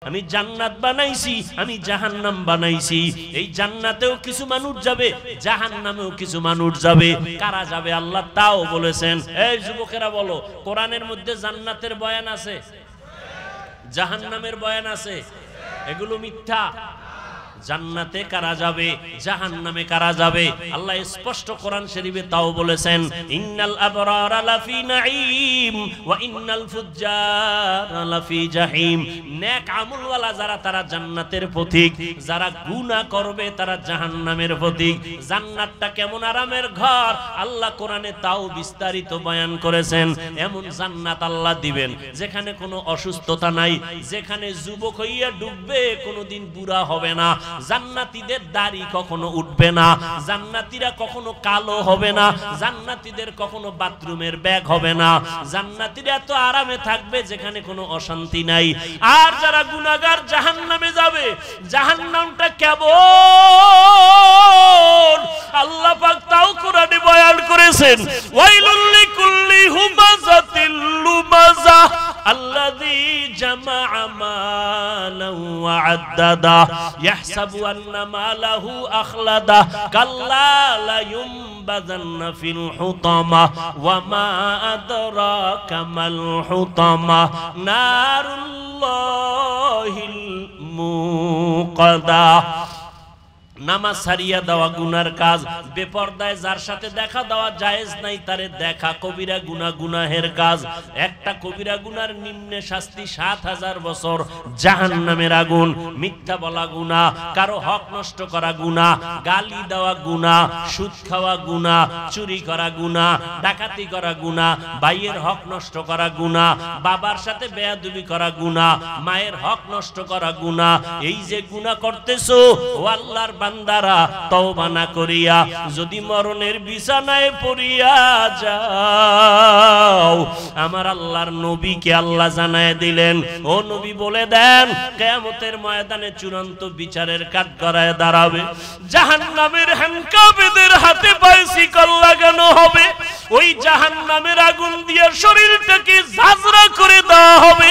আমি জান্নাত বানাইছি, আমি জাহান্নাম বানাইছি। এই জান্নাতেও কিছু মানুষ যাবে, জাহান্নামেও কিছু মানুষ যাবে। কারা যাবে আল্লাহ তাও বলেছেন। এই যুবকেরা বলো, কোরআনের মধ্যে জান্নাতের বয়ান আছে, জাহান্নামের বয়ান আছে? এগুলো মিথ্যা। জান্নাতে কারা যাবে, জাহান্নামে কারা যাবে, আল্লাহ স্পষ্ট কোরআন শরীফে তাও বলেছেন, ইন্নাল আবরারা লাফি নাঈম ওয়া ইন্নাল ফুজ্জারা লাফি জাহিম। নেক আমলওয়ালা যারা তারা জান্নাতের পথিক, যারা গুনাহ করবে তারা জাহান্নামের পথিক। জান্নাতটা কেমন আরামের ঘর আল্লাহ কোরআনে তাও বিস্তারিত বয়ান করেছেন। এমন জান্নাত আল্লাহ দিবেন যেখানে কোনো অসুস্থতা নাই, যেখানে যুবক হইয়া ডুববে কোনোদিন বুড়া হবে না, জান্নাতীদের দাড়ি কখনো উঠবে না, জান্নাতীরা কখনো কালো হবে না, জান্নাতীদের কখনো বাথরুমের ব্যাগ হবে না, জান্নাতীরা এত আরামে থাকবে যেখানে কোনো অশান্তি নাই। আর যারা গুনাহগার জাহান্নামে যাবে, জাহান্নামটা কেমন আল্লাহ পাক তাও কোরআনে বয়ান করেছেন, ওয়াইলুল লিকুল্লি হুমাযাতিল লুমাযা আল্লাযী জামাআ মালান ওয়া আদ্দাদা ইয়াহসাবু আন্না মালাহু আখলাদা কাল্লা লা ইউনবাযান্না ফিল হুতামা ওয়া মা আদরাকা মাল হুতামা নারুল্লাহিল মুকাদা। নামাজ ছাড়িয়া দেওয়া গুনার কাজ, বেপরদায় যার সাথে দেখা দেওয়া জায়েজ নাই তারে দেখা, কবিরা গুনাহ গুনাহের কাজ। একটা কবিরা গুনার নিম্নে শাস্তি ৭০০০ বছর জাহান্নামের আগুন। মিথ্যা বলা গুনাহ, কারো হক নষ্ট করা গুনাহ, গালি দেওয়া গুনাহ, সুদ খাওয়া গুনাহ, চুরি করা গুনাহ, ডাকাতি করা গুনাহ, ভাইয়ের হক নষ্ট করা গুনাহ, বাবার সাথে বেয়াদবি করা গুনাহ, মায়ের হক নষ্ট করা গুনাহ। এই যে গুনাহ করতেছো ও আল্লাহর বান্দারা, তওবা না করিয়া যদি মরণের বিছানায় পড়িয়া যাও, আমার আল্লাহর নবীকে আল্লাহ জানায় দিলেন, ও নবী বলে দেন কিয়ামতের ময়দানে চূড়ান্ত বিচারের কাঠগড়ায় দাঁড়াবে, জাহান্নামের হ্যান্ডকাপেদের হাতে বাইসিকল লাগানো হবে, ওই জাহান্নামের আগুন দিয়ে শরীরটাকে ঝাঁঝরা করে দেওয়া হবে।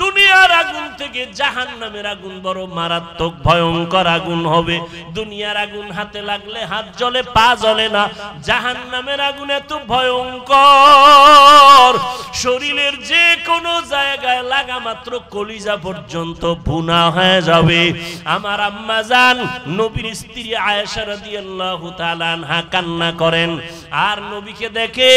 দুনিয়ার আগুন থেকে জাহান্নামের আগুন বড় মারাত্মক ভয়ঙ্কর আগুন হবে। দুনিয়ার আগুন হাতে লাগলে হাত জ্বলে, পা জ্বলে না, জাহান্নামের আগুন এত ভয়ঙ্কর, শরীরের যে কোনো জায়গায় লাগা মাত্র কলিজা পর্যন্ত ভুনা হয়ে যাবে। আমার আম্মা জান নবীর স্ত্রী আয়েশা রাদিয়াল্লাহু তাআলা আনহা কান্না করেন, আর নবীকে দেখে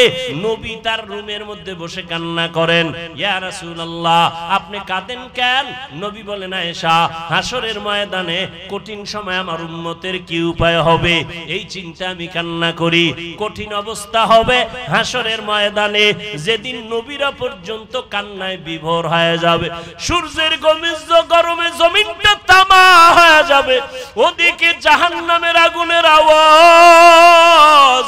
নবী তার রুমের মধ্যে বসে কান্না করেন। ইয়া রাসূলুল্লাহ আপনি কাঁদেন কেন? নবী বলেন, আয়েশা হাসরের ময়দানে কঠিন সময় আমার উম্মতের কি উপায় হবে এই চিন্তা আমি কান্না করি। কঠিন অবস্থা হবে হাসরের ময়দানে, যেদিন নবীরা পর্যন্ত কান্নায় বিভোর হয়ে যাবে, সূর্যের গরমে জমিনটা তামা হয়ে যাবে, ওদিকে জাহান্নামের আগুনের আওয়াজ,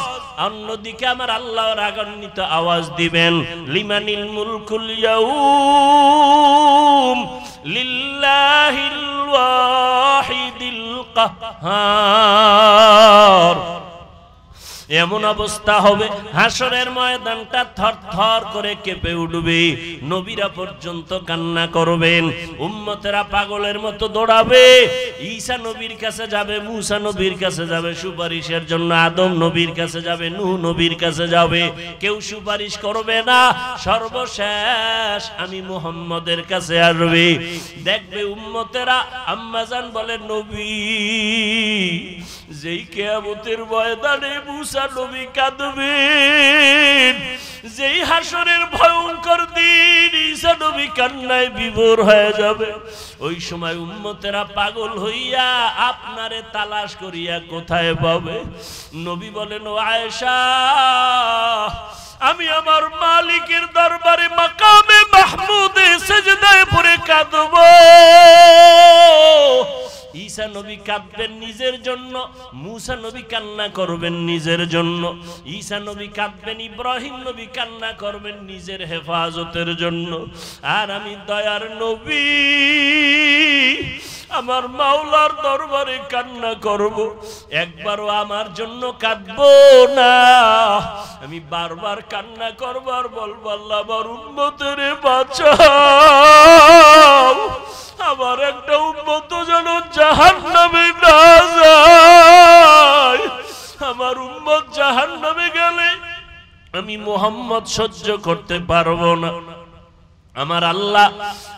অন্যদিকে আমার আল্লাহ রাগান্বিত আওয়াজ দিবেন, লিমানিল মুলকুল ইয়াউম লিল্লাহিল ওয়াহিদিল কাহ্হার। এমন অবস্থা হবে হাসরের ময়দানটা থরথর করে কেঁপে উঠবে, নবীরা পর্যন্ত কান্না করবেন, উম্মতেরা পাগলের মতো দৌড়াবে, ঈসা নবীর কাছে যাবে, মুসা নবীর কাছে যাবে সুপারিশের জন্য, আদম নবীর কাছে যাবে, নূহ নবীর কাছে যাবে, কেউ সুপারিশ করবে না, সর্বশেষ আমি মুহাম্মদের কাছে আসবে। দেখবে উম্মতেরা, আম্মাজান বলে, নবী যেই কিয়ামতের ময়দানে মুসা নবী কাঁদবেন, যেই হাসরের ভয়ঙ্কর দিন ঈসা নবী কান্নায় বিভোর হয়ে যাবে, ওই সময় উম্মতেরা পাগল হইয়া আপনারে তালাশ করিয়া কোথায় পাবে? নবী বলেন, ও আয়েশা আমি আমার মালিকের দরবারে মাকামে মাহমুদে সিজদায় পড়ে কাঁদব। ঈসা নবী কাঁদবেন নিজের জন্য, মুসা নবী কান্না করবেন নিজের জন্য, ঈসা নবী কাঁদবেন, ইব্রাহিম নবী কান্না করবেন নিজের হেফাজতের জন্য, আর আমি দয়ার নবী আমার মাওলার দরবারে কান্না করব, একবারও আমার জন্য কাঁদবো না, আমি বারবার কান্না করব আর বলবো, আল্লাহ আমার উম্মতের বাঁচাও, আমার একটা উম্মত যেন জাহান্নামে না যায়। আমার উম্মত জাহান্নামে গেলে আমি মুহাম্মদ সহ্য করতে পারবো না। আমার আল্লাহ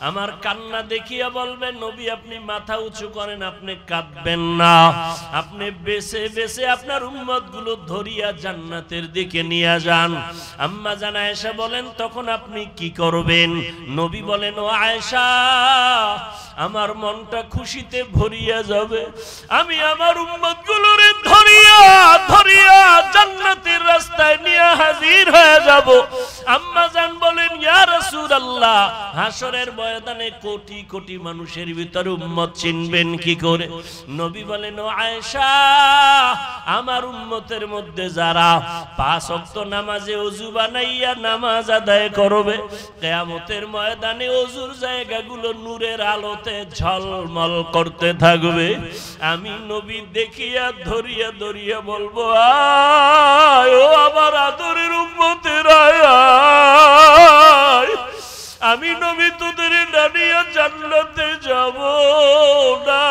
আমার কান্না দেখিয়া বলবেন, নবী আপনি মাথা উঁচু করেন, আপনি কাঁদবেন না, আপনি বেছে বেছে আপনার উম্মত গুলো ধরিয়া জান্নাতের দিকে নিয়ে যান। আম্মা জান আয়েশা বলেন, তখন আপনি কি করবেন? নবী বলেন, ও আয়েশা, আমার মনটা খুশিতে ভরিয়া যাবে, আমি আমার উম্মত গুলোরে ধরিয়া ধরিয়া জান্নাতের রাস্তায় নিয়ে হাজির হয়ে যাব। আম্মা জান বলেন, ইয়া রাসূলুল্লাহ, হাসরের ময়দানে কোটি কোটি মানুষের ভিতরে উম্মত চিনবেন কি করে? নবী বলেন, ও আয়েশা, আমার উম্মতের মধ্যে যারা 5 ওয়াক্ত নামাজে ওযু বানাইয়া নামাজ আদায় করবে, কিয়ামতের ময়দানে ওযুর জায়গাগুলো নূরের আলোতে ঝলমল করতে থাকবে। আমি নবী দেখিয়া ধরিয়া ধরিয়া বলবো, আয় ও আমার আদরের উম্মতেরা, আয়, আমি নবী তোদের ডানিয়া জান্নাতে যাব না।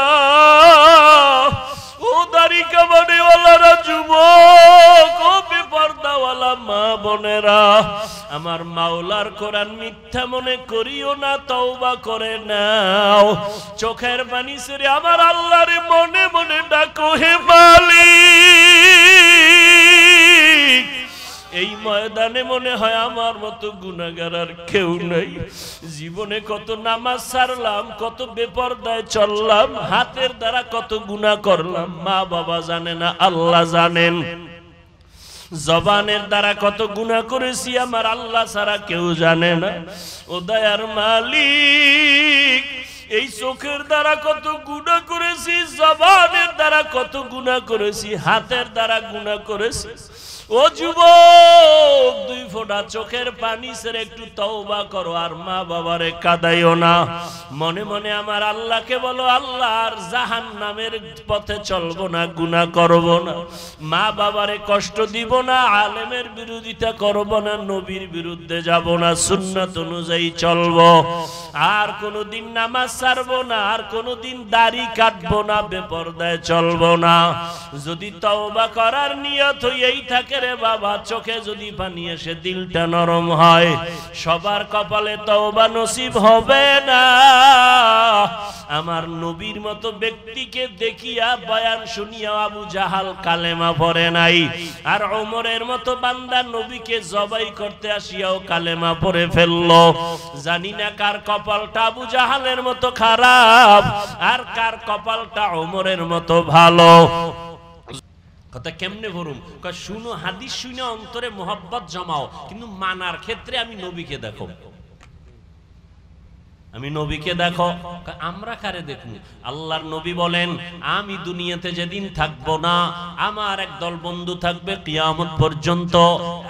ও দাড়ি কামানেওয়ালারা, যুবক, ও বেপরদাওয়ালা মা বোনেরা, আমার মাওলার কোরআন মিথ্যা মনে করিও না, তওবা করে নাও। চোখের পানি ছেড়ে আমার আল্লাহরে মনে মনে ডাকো, হে মালিক। এই ময়দানে মনে হয় আমার মতো গুনাহগার আর কেউ নাই। জীবনে কত নামাজ ছাড়লাম, কত বেপরদায় চললাম, হাতের দ্বারা কত গুনাহ করলাম, মা বাবা জানে না, আল্লাহ জানেন। জবানের দ্বারা কত গুনাহ করেছি, আমার আল্লাহ ছাড়া কেউ জানে না। ও দয়ার মালিক, এই চোখের দ্বারা কত গুনাহ করেছি, জবানের দ্বারা কত গুনাহ করেছি, হাতের দ্বারা গুনাহ করেছি। ও যুবক, 2 ফোঁটা চোখের পানি ছেড়ে একটু তওবা করো, আর মা বাবারে কাঁদাইও না। মনে মনে আমার আল্লাহকে বলো, আল্লাহ আর জাহান্নামের পথে চলবো না, গুনাহ করব না, মা বাবারে কষ্ট দিব না, আলেমের বিরোধিতা করব না, নবীর বিরুদ্ধে যাব না, সুন্নাত অনুযায়ী চলবো, আর কোনোদিন নামাজ ছাড়বো না, আর কোনোদিন দাড়ি কাটবো না, বেপরদায় চলবো না। যদি তওবা করার নিয়ত হয়েই থাকে রে বাবা, চোখে যদি পানি এসে দিলটা নরম হয়, সবার কপালে তওবা নসিব হবে না। আমার নবীর মতো ব্যক্তিকে দেখিয়া বয়ান শুনিয়া আবু জাহাল কালেমা পড়ে নাই, আর ওমরের মতো বান্দা নবীকে জবাই করতে আসিয়াও কালেমা পড়ে ফেললো। জানি না কার কপালটা আবু জাহালের মতো খারাপ, আর কার কপালটা ওমরের মতো ভালো। কথা কেমনে বলুম? শুনো, হাদিস শুনে অন্তরে মোহাব্বত জমাও, কিন্তু মানার ক্ষেত্রে আমি নবীকে দেখো, আমি নবীকে দেখো। আমরা কারে দেখুন? আল্লাহর নবী বলেন, আমি দুনিয়াতে যেদিন থাকবো না, আমার একদল বন্ধু থাকবে কিয়ামত পর্যন্ত,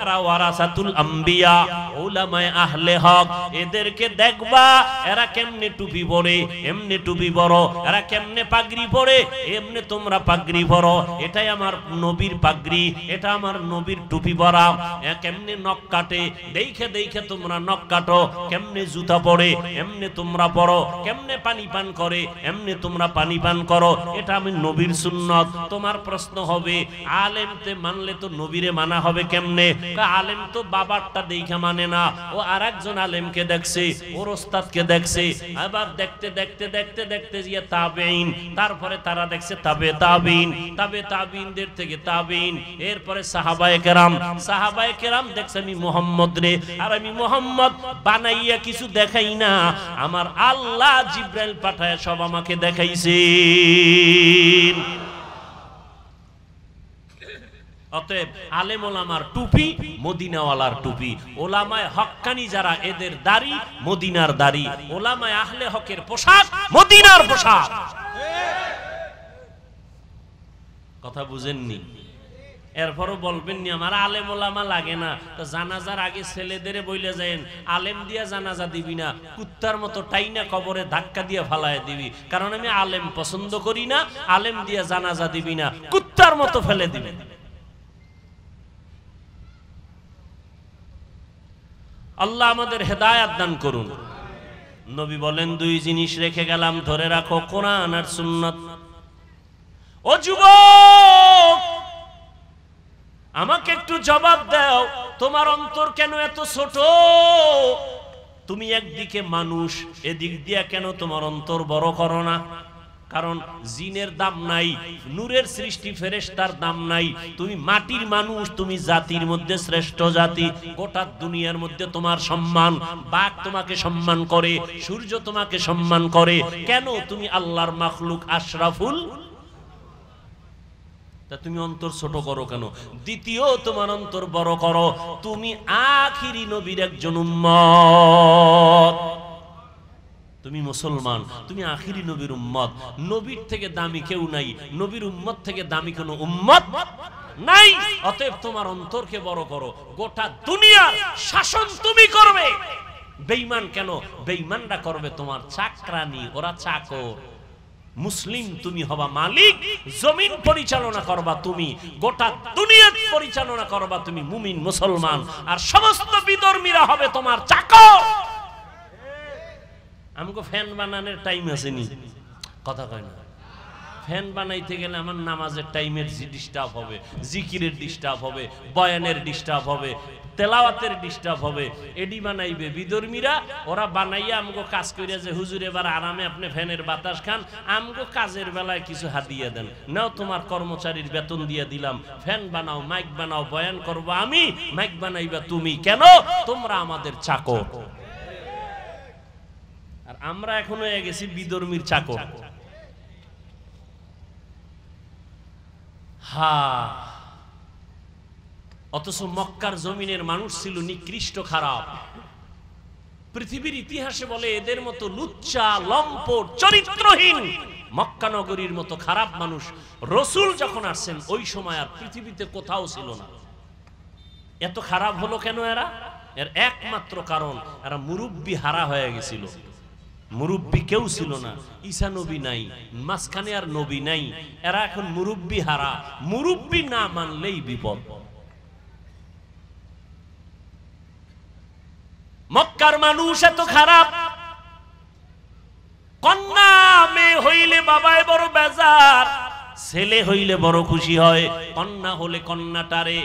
এরা ওয়ারাসাতুল আম্বিয়া, উলামায়ে আহলে হক। এদেরকে দেখবা, এরা কেমনে টুপি পরে, এমনি টুপি পরো, এরা কেমনে পাগড়ি পরে, এমনি তোমরা পাগড়ি পরো। এটাই আমার নবীর পাগড়ি, এটা আমার নবীর টুপি পরা। কেমনে নখ কাটে, দেখে দেখে তোমরা নখ কাটো, কেমনে জুতা পরে এমনি তোমরা পড়ো, কেমনে পানি পান করে এমনি তোমরা পানি পান করো। এটা আমি নবীর সুন্নত। তোমার প্রশ্ন হবে, আলেমতে মানলে তো নবীরে মানা হবে কেমনে? আলেম তো বাবারটা দেখা মানে না, ও আরেকজন আলেমকে দেখছে, ওর ওস্তাদকে দেখছে, আবার দেখতে দেখতে দেখতে দেখতে গিয়ে তাবেঈন, তারপরে তারা দেখছে তাবে তাবিন, তাবে তাবিনদের থেকে তাবিন, এরপরে সাহাবায়ে কেরাম, সাহাবায়ে কেরাম দেখছে আমি মুহাম্মদ রে, আর আমি মুহাম্মদ বানাইয়া কিছু দেখাই না, আমার আল্লাহ জিব্রাইল পাঠায় সব আমাকে দেখাইছেন। অতএব আলেম ওলামার টুপি মদিনাওয়ালার টুপি, ওলামায়ে হক্কানি যারা এদের দাড়ি মদিনার দাড়ি, ওলামায়ে আহলে হকের পোশাক মদিনার পোশাক। কথা বুঝেননি? এরপরও বলবেন নি আমার আলেম ওলামা লাগে না, তো জানাজার আগে ছেলেদের বইলে যায়েন আলেম দিয়া জানাজা দিবি না, কুত্তার মতো টাইনা কবরে ধাক্কা দিয়ে ফালায় দিবি, কারণ আমি আলেম পছন্দ করি না, আলেম দিয়া জানাজা দিবি না, কুত্তার মতো ফেলে দিবি। আল্লাহ আমাদের হেদায়াত দান করুন। নবী বলেন দুই জিনিস রেখে গেলাম, ধরে রাখো, কোরআন আর সুন্নাত। ও যুবক, আমাকে একটু জবাব দাও, তোমার অন্তর কেন এত ছোট? তুমি একদিকে মানুষ, এদিক দিয়া কেন তোমার অন্তর বড় করো না? কারণ জিনের দাম নাই, নূরের সৃষ্টি ফেরেশতার দাম নাই, তুমি মাটির মানুষ, তুমি জাতির মধ্যে শ্রেষ্ঠ জাতি। গোটা দুনিয়ার মধ্যে তোমার সম্মান, বাঘ তোমাকে সম্মান করে, সূর্য তোমাকে সম্মান করে, কেন তুমি আল্লাহর মাখলুক আশরাফুল? তা তুমি অন্তর ছোট করো কেন? দ্বিতীয়, তোমার অন্তর বড় করো, তুমি আখিরি নবীর একজন উম্মত, তুমি মুসলমান, তুমি আখিরি নবীর উম্মত। নবীর থেকে দামি কেউ নাই, নবীর উম্মত থেকে দামি কোনো উম্মত নাই। অতএব তোমার অন্তরকে বড় করো। গোটা দুনিয়ার শাসন তুমি করবে। বেঈমান কেন? বেঈমানরা করবে তোমার চাকরানি, ওরা চাকর। মুসলিম তুমি হবা মালিক, জমিন পরিচালনা করবা তুমি, গোটা দুনিয়া পরিচালনা করবা তুমি, মুমিন মুসলমান। আর সমস্ত বিধর্মীরা হবে তোমার চাকর। আমাকে ফ্যান বানানোর টাইম আসেনি, কথা কয় না। ফ্যান বানাইতে গেলে আমার নামাজের টাইমের ডিস্টার্ব হবে, জিকিরের ডিস্টার্ব হবে, বয়ানের ডিস্টার্ব হবে, তেলাওয়াতের ডিস্টার্ব হবে। এডি বানাইবে বিধর্মীরা, ওরা বানাইয়া আমগো কাজ করিয়া যে হুজুর এবার আরামে আপনি ফ্যানের বাতাস খান, আমগো কাজের বেলায় কিছু হাদিয়া দেন, নাও তোমার কর্মচারীর বেতন দিয়ে দিলাম, ফ্যান বানাও, মাইক বানাও, বয়ান করবো আমি, মাইক বানাইবা তুমি। কেন? তোমরা আমাদের চাকর। আর আমরা এখন হয়ে গেছি বিধর্মীর চাকর। অথচ মক্কার জমিনের মানুষ ছিল নিকৃষ্ট, খারাপ। পৃথিবীর ইতিহাসে বলে এদের মতো লুচ্চা, লম্পট, চরিত্রহীন মক্কা নগরীর মতো খারাপ মানুষ রাসূল যখন আসছেন ওই সময় আর পৃথিবীতে কোথাও ছিল না। এত খারাপ হলো কেন এরা? এর একমাত্র কারণ, এরা মুরব্বি হারা হয়ে গেছিল। মুরব্বি কেউ ছিল না, ঈসা নবী নাই, মাঝখানে আর নবী নাই, এরা এখন মুরব্বি হারা। মুরব্বি না মানলেই বিপদ। মক্কার মানুষ এত খারাপ, কন্যা মেয়ে হইলে বাবায় বড় বেজার, ছেলে হইলে বড় খুশি হয়। কন্যা হলে কন্যাটারে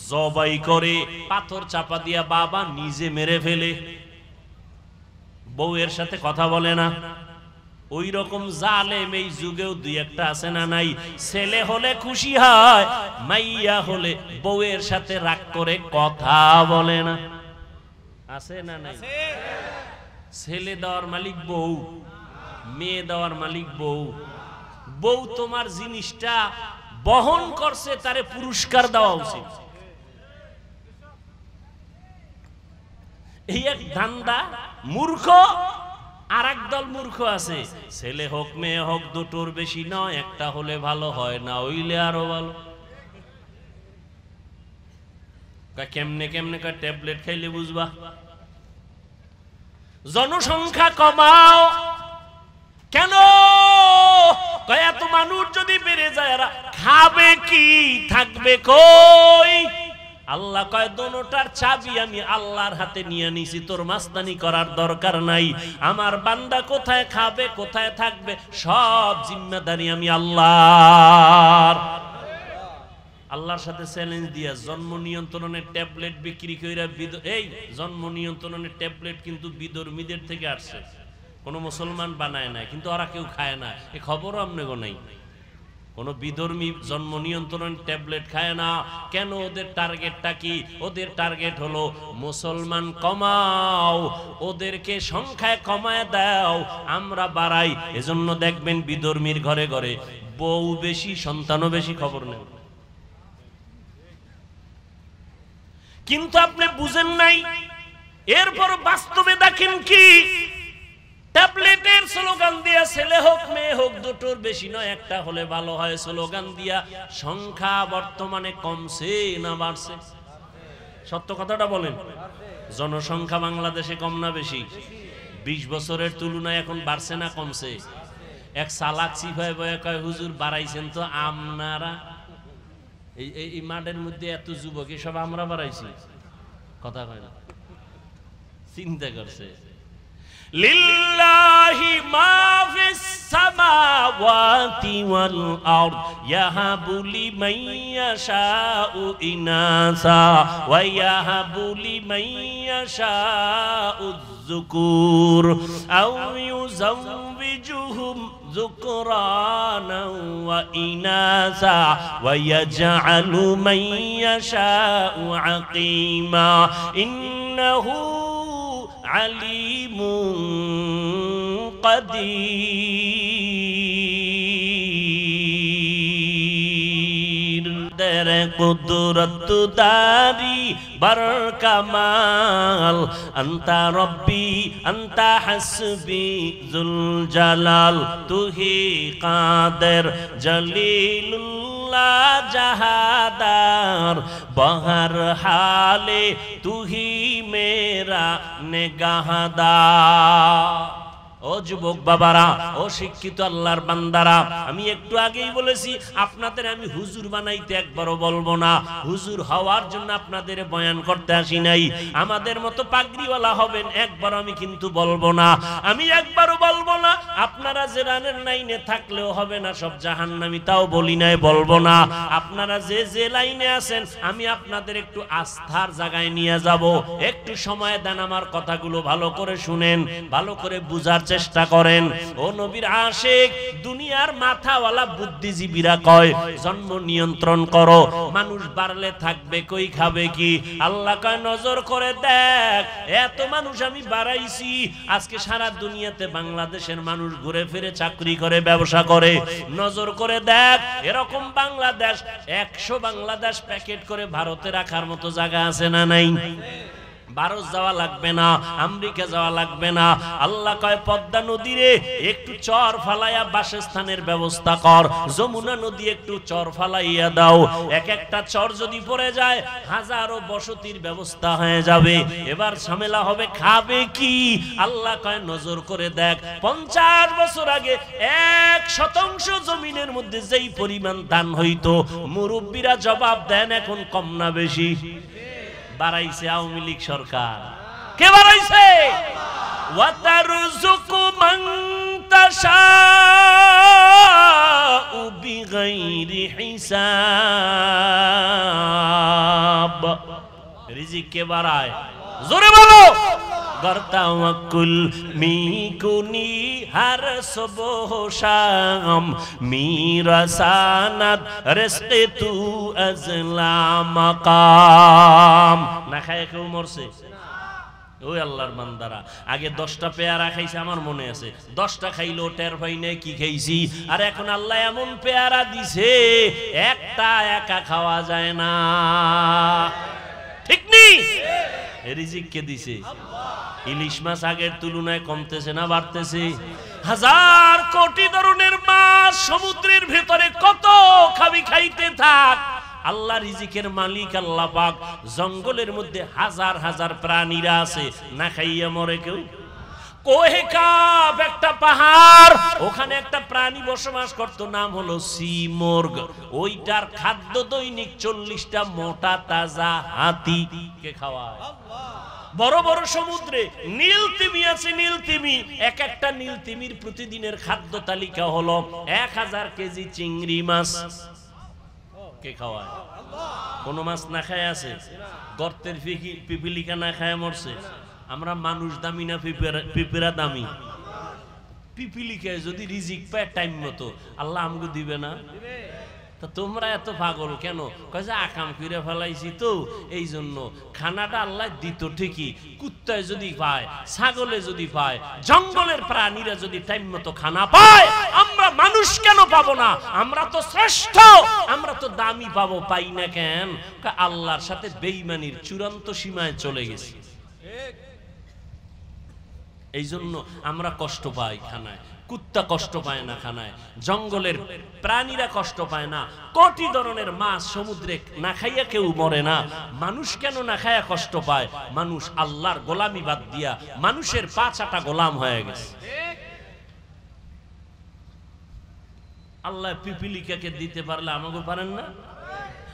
জবাই করে, পাথর চাপা দিয়া বাবা নিজে মেরে ফেলে, বউয়ের সাথে কথা বলে না। ওই রকম জালেম এই যুগেও দুই একটা আছে না নাই? ছেলে হলে খুশি হয়, মাইয়া হলে বউয়ের সাথে রাগ করে কথা বলে না, আছে না নাই? ছেলে দেওয়ার মালিক বউ, মেয়ে দেওয়ার মালিক বউ। বউ তোমার জিনিসটা বহন করছে, তারে পুরস্কার দেওয়া উচিত। এই এক ধান্দা, মূর্খ। আর একদল মূর্খ আছে, ছেলে হোক মেয়ে হোক দুটোর বেশি নয়, একটা হলে ভালো হয়, না হইলে আরো ভালো। কেমনে কেমনে ট্যাবলেট খাইলে বুঝবা? জনসংখ্যা কমাও। কেন? এত মানুষ যদি বেড়ে যায় এরা খাবে কি, থাকবে কই? আল্লাহ কয় দোনোটার চাবি আমি আল্লাহর হাতে নিয়ে নিছি, তোর মাস্তানি করার দরকার নাই। আমার বান্দা কোথায় খাবে, কোথায় থাকবে, সব জিম্মেদারি আমি আল্লাহর। আল্লাহর সাথে চ্যালেঞ্জ দিয়া জন্ম নিয়ন্ত্রণের ট্যাবলেট বিক্রি কইরা, এই জন্ম নিয়ন্ত্রণের ট্যাবলেট কিন্তু বিধর্মীদের থেকে আসছে, কোন মুসলমান বানায় না, কিন্তু ওরা কেউ খায় না, এই খবরও আপনাকে নাই। কোন বিধর্মী জন্ম নিয়ন্ত্রণ ট্যাবলেট খায় না। কেন? ওদের টার্গেটটা কি? ওদের টার্গেট হলো মুসলমান কমাও, ওদেরকে সংখ্যায় কমায় দাও, আমরা বাড়াই। এজন্য দেখবেন বিধর্মীর ঘরে ঘরে বউ বেশি, সন্তানও বেশি, খবর নেই। কিন্তু আপনি বুঝেন নাই। এরপর বাস্তবে দেখেন কি, ট্যাবলেটের স্লোগান দিয়া ছেলে হোক মেয়ে হোক দুটোর বেশি নয়, একটা হলে ভালো হয় স্লোগান দিয়া সংখ্যা বর্তমানে কমছে না বাড়ছে? সত্য কথাটা বলেন। জনসংখ্যা বাংলাদেশে কম না বেশি? 20 বছরের তুলনায় এখন বাড়ছে না কমছে? এক সালাক সিফাই বয়ে কয় হুজুর বাড়াইছেন তো আপনারা। এই মাঠের মধ্যে এত যুবক, এসব আমরা বাড়াইছি? কথা কয় না, চিন্তা করছে। লিল্লাহি মা ফিস সামাওয়াতি ওয়াল আরদ ইয়াহাবু লিমান ইয়াশাউ ইনাসা ওয়া ইয়াহাবু লিমান ইয়াশাউ যুকুর আও ইউযাওবিজুহুম যুকরানা ওয়া ইনাসা ওয়া ইয়াজআলু মান ইয়াশাউ আকিমা ইন্নাহু আলিমুন কাদির। তেরে কুদরত দারি বার কামাল আন্তা রব্বি আন্তা হাসবি জুল জালাল তুহি কাদের জলিলুল্লাহ জাহাদার বহর হালে তুহি মেরা নেগাহদার। ও যুবক বাবারা, ও শিক্ষিত আল্লাহর বান্দারা, আমি একটু আগেই বলেছি আপনাদের আমি হুজুর বানাইতে একবারও বলবো না। হুজুর হওয়ার জন্য আপনাদের বয়ান করতে আসি নাই। আমাদের মতো পাগড়িওয়ালা হবেন একবার আমি কিন্তু বলবো না। আমি একবারও বলবো না আপনারা যে রানের লাইনে থাকলেও হবে না সব জাহান্নামী, তাও বলি নাই, বলবো না। আপনারা যে যে লাইনে আছেন আমি আপনাদের একটু আস্থার জায়গায় নিয়ে যাব। একটু সময় দেন, আমার কথাগুলো ভালো করে শুনেন, ভালো করে বুঝার চেষ্টা করেন। ও নবীর আশিক, দুনিয়ার মাথাওয়ালা বুদ্ধিজীবীরা কয় জন্ম নিয়ন্ত্রণ করো, মানুষ বাড়লে থাকবে কই, খাবে কি। আল্লাহ কয় নজর করে দেখ, এত মানুষ আমি বাড়াইছি, আজকে সারা দুনিয়াতে বাংলাদেশের মানুষ ঘুরে ফিরে চাকরি করে, ব্যবসা করে। নজর করে দেখ, এরকম বাংলাদেশ 100 বাংলাদেশ প্যাকেট করে ভারতে রাখার মতো জায়গা আছে না নাই? ভারত যাওয়া লাগবে না, আমেরিকা যাওয়া লাগবে না। আল্লাহ কয় পদ্মা নদীরে একটু চর ফালাইয়া বাসস্থানের ব্যবস্থা কর, যমুনা নদী একটু চর ফালাইয়া দাও। এক একটা চর যদি পড়ে যায় হাজারো বসতির ব্যবস্থা হয়ে যাবে। এবার ঝামেলা হবে খাবে কি। আল্লাহ কয় নজর করে দেখ, 50 বছর আগে 1% জমিনের মধ্যে যেই পরিমাণ ধান হইতো, মুরব্বীরা জবাব দেন এখন কম না বেশি? বাড়াইছে আওয়ামী লীগ সরকার। কে বাড়াইছে? ওয়াতারযুকু মান তাশাউ বিগাইরি হিসাব। রিজিক কে বাড়ায়? জোরে বলো। গরতাওয়াক্কুল মিকুনি হর সুবহ শাম মিরাসানাত রিজকে তু আজলা মাকাম। না খায় কেউ মরছে? ওই আল্লাহর বান্দারা, আগে 10টা পেয়ারা খাইছে আমার মনে আছে, 10টা খাইলো টের পাই নাই কি খাইছি। আর এখন আল্লাহ এমন পেয়ারা দিছে একটা একা খাওয়া যায় না। ঠিক নেই? রিজিক কে দিছে? ইলিশ মাছ আগের তুলনায় কমতেছে না বাড়তেছে? হাজার কোটি ধরনের মাছ সমুদ্রের ভেতরে, কত খাবি, খাইতে থাক। আল্লাহ রিজিকের মালিক আল্লাহ পাক। জঙ্গলের মধ্যে হাজার হাজার প্রাণীরা আছে, না খাইয়া মরে কেউ। কোহে কাব একটা পাহাড়, ওখানে একটা প্রাণী বসবাস করত, নাম হলো সিমর্গ। ওইটার খাদ্য দৈনিক 40টা মোটা তাজা হাতি কে খাওয়ায়। বড় বড় সমুদ্রে নীল তিমি আছে, নীল তিমি, এক একটা নীল তিমির প্রতিদিনের খাদ্য তালিকা হলো 1000 কেজি চিংড়ি মাছ। কে খাওয়ায়? কোন মাছ না খায় আছে? গর্তের পিপিলিকা না খায় মরছে? আমরা মানুষ দামি না পিপিরা দামি? পিপিলিকায় যদি রিজিক পায় টাইম মতো, আল্লাহ আমগো দিবে না? তা তোমরা এত পাগল কেন? কয় যে আকাম করে ফেলাইছি তো এই জন্য। খানাটা আল্লাহ দিত ঠিকই, কুত্তায় যদি পায়, ছাগলে যদি পায়, জঙ্গলের প্রাণীরা যদি টাইম মতো খানা পায়, আমরা মানুষ কেন পাবো না? আমরা তো শ্রেষ্ঠ, আমরা তো দামি পাবো, পাই না কেন? আল্লাহর সাথে বেঈমানির চূড়ান্ত সীমায় চলে গেছি, এই জন্য আমরা কষ্ট পাই খানায়। কুত্তা কষ্ট পায় না খানায়, জঙ্গলের প্রাণীরা কষ্ট পায় না, কোটি ধরনের মাছ সমুদ্রে না খাইয়া কেউ মরে না। মানুষ কেন না খাইয়া কষ্ট পায়? মানুষ আল্লাহর গোলামি বাদ দিয়া মানুষের 5 গোলাম হয়ে গেছে। আল্লাহ পিপিলিকাকে দিতে পারলে আমাকে পারেন না?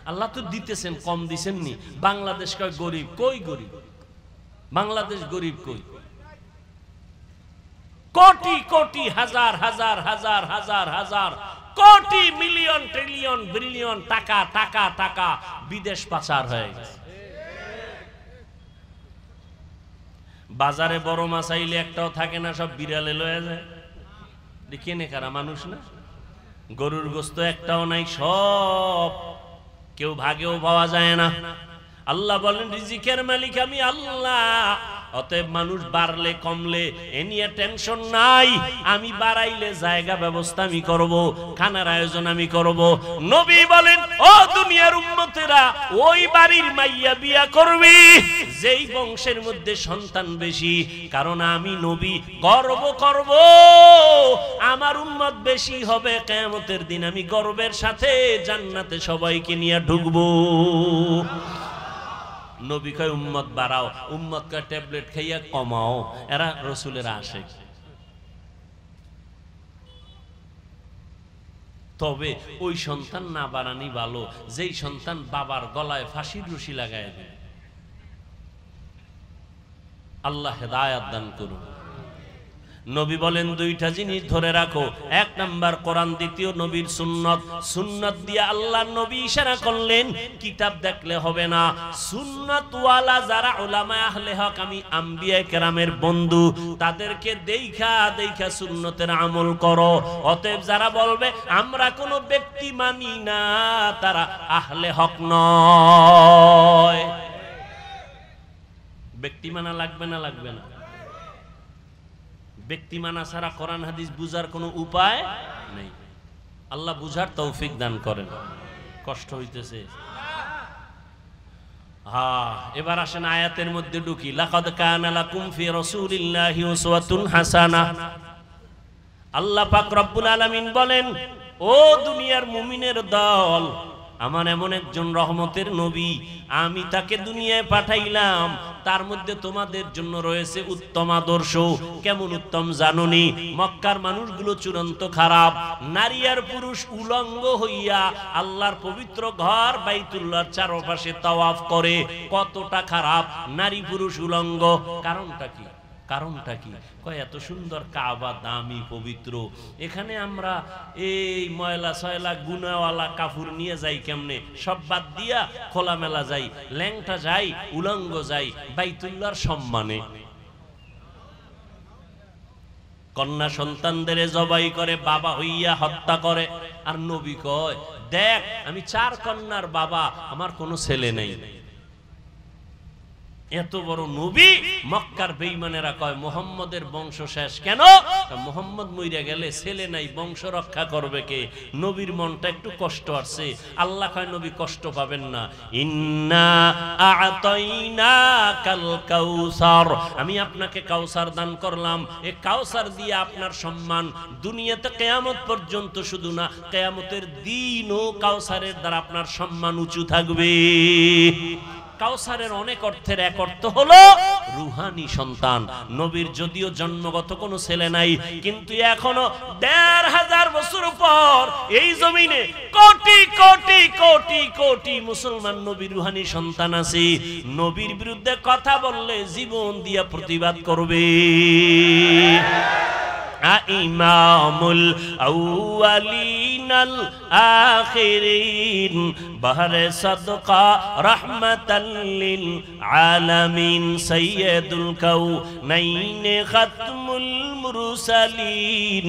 আল্লাহ তো দিতেছেন, কম দিছেন নি? বাংলাদেশ কয় গরিব, কই গরিব? বাংলাদেশ গরিব কই? কোটি কোটি হাজার হাজার হাজার হাজার হাজার কোটি মিলিয়ন ট্রিলিয়ন বিলিয়ন টাকা টাকা টাকা বিদেশ পাচার হয়ে গেছে। বাজারে বড় মাছ আইলে একটাও থাকে না, সব বিড়ালে লয়ে যায়। কেনে কারা? মানুষ না। গরুর গোস্ত একটাও নাই, সব কেউ ভাগেও পাওয়া যায় না। আল্লাহ বলেন রিজিকের মালিক আমি আল্লাহ। অতএব মানুষ বাড়লে কমলে এ নিয়ে টেনশন নাই, আমি বাড়াইলে জায়গা ব্যবস্থা আমি করব, খানার আয়োজন আমি করব। নবী বলেন ও দুনিয়ার উম্মতেরা, ওই বাড়ির মাইয়া বিয়া করবি যেই বংশের মধ্যে সন্তান বেশি, কারণ আমি নবী গর্ব করব আমার উম্মত বেশি হবে। কিয়ামতের দিন আমি গর্বের সাথে জান্নাতে সবাইকে নিয়ে ঢুকবো। নবী কয় উম্মত বাড়াও, উম্মত কয় ট্যাবলেট খাইয়া কমাও। এরা রসুলের আশিক। তবে ওই সন্তান না বাড়ানি ভালো যেই সন্তান বাবার গলায় ফাঁসির রশি লাগায় দেয়। আল্লাহ হেদায়াত দান করুন। নবী বলেন দুইটা জিনিস ধরে রাখো, এক নাম্বার কোরআন, দ্বিতীয় নবীর সুন্নত। সুন্নত দিয়ে আল্লাহ নবী ইশারা করলেন কিতাব দেখলে হবে না, সুন্নত ওয়ালা যারা উলামা আহলে হক, আমি আম্বিয়া কেরামের বন্ধু, তাদেরকে দেখা দেখা সুন্নতের আমল করো। অতএব যারা বলবে আমরা কোনো ব্যক্তি মানি না, তারা আহলে হক নয়। ব্যক্তি মানা লাগবে না? লাগবে না। ব্যক্তি মানা ছাড়া কোরআন হাদিস বুঝার কোনো উপায় নেই। আল্লাহ বুঝার তৌফিক দান করেন। কষ্ট হইতেছে? এবার আসেন আয়াতের মধ্যে ঢুকি। লাকাদ কানা লাকুম ফি রাসূলিল্লাহি উসওয়াতুন হাসানাহ। আল্লাহ পাক রব্বুল আলামিন বলেন ও দুনিয়ার মুমিনের দল, আমার এমন একজন রহমতের নবী, আমি তাকে দুনিয়ায় পাঠাইলাম, তার মধ্যে তোমাদের জন্য রয়েছে উত্তম আদর্শ। কেমন উত্তম জানুনি? মক্কার মানুষগুলো চূড়ান্ত খারাপ, নারী আর পুরুষ উলঙ্গ হইয়া আল্লাহর পবিত্র ঘর বাইতুল্লাহর চারপাশে তাওয়াফ করে। কতটা খারাপ! নারী পুরুষ উলঙ্গ। কারণটা কি? কারণটা কি? কয় এত সুন্দর কাবা, দামি পবিত্র, এখানে আমরা এই ময়লা সয়লা গুনাওয়ালা কাপড় নিয়ে যাই কেমনে? সব বাদ দিয়া খোলামেলা যাই, ল্যাংটা যাই, উলঙ্গ যাই বাইতুল্লাহর সম্মানে। কন্যা সন্তানদের জবাই করে, বাবা হইয়া হত্যা করে। আর নবী কয় দেখ আমি 4 কন্যার বাবা, আমার কোনো ছেলে নেই। এত বড় নবী, মক্কার বেঈমানেরা কয় মুহাম্মদের বংশ শেষ। কেন? মুহাম্মদ মইরা গেলে ছেলে নাই, বংশ রক্ষা করবে কে? নবীর মনটা একটু কষ্ট আসছে। আল্লাহ কয় নবী কষ্ট পাবেন না। ইন্না আ'তাইনাকাল কাউসার, আমি আপনাকে কাউসার দান করলাম। এই কাউসার দিয়ে আপনার সম্মান দুনিয়াতে কিয়ামত পর্যন্ত শুধু না, কিয়ামতের দিনও কাউসারের দ্বারা আপনার সম্মান উঁচু থাকবে। কাউসারের অনেক অর্থের এক অর্থ হলো রুহানি সন্তান। নবীর যদিও জন্মগত কোনো ছেলে নাই, কিন্তু এখনো ১৫০০ বছর পর এই জমিনে কোটি কোটি কোটি কোটি মুসলমান নবীর রুহানি সন্তান আছে। নবীর বিরুদ্ধে কথা বললে জীবন দিয়া প্রতিবাদ করবে। ইমামুল আউয়ালিনাল আখিরিন বাহরে সাদকা রাহমাতাল লিল আলামিন সাইয়্যিদুল কাউনাইন খাতমুল মুরসালিন